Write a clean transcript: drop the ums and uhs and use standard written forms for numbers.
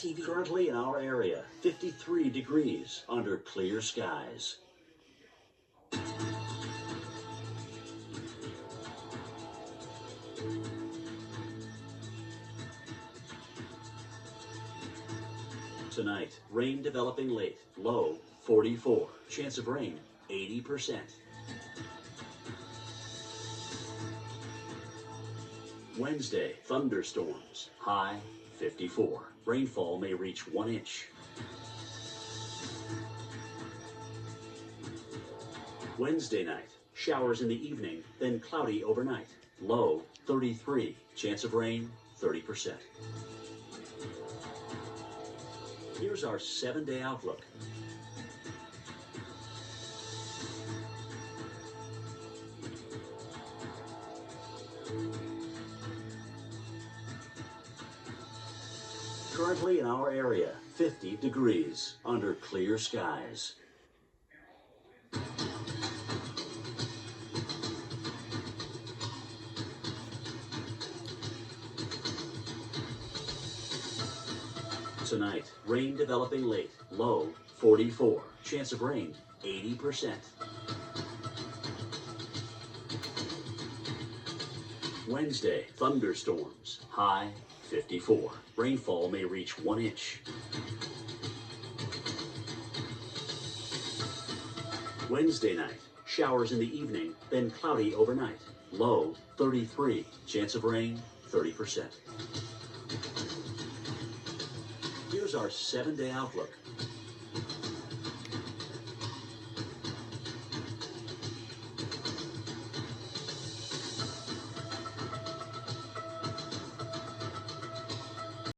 Currently in our area, 53 degrees under clear skies. Tonight, rain developing late, low 44. Chance of rain 80%. Wednesday, thunderstorms, high 54. Rainfall may reach 1 inch. Wednesday night, showers in the evening, then cloudy overnight. Low 33. Chance of rain 30%. Here's our 7-day outlook. Currently in our area, 50 degrees under clear skies. Tonight, rain developing late, low 44. Chance of rain 80%. Wednesday, thunderstorms, high 54. Rainfall may reach 1 inch. Wednesday night, showers in the evening, then cloudy overnight. Low 33. Chance of rain 30%. Here's our 7-day outlook.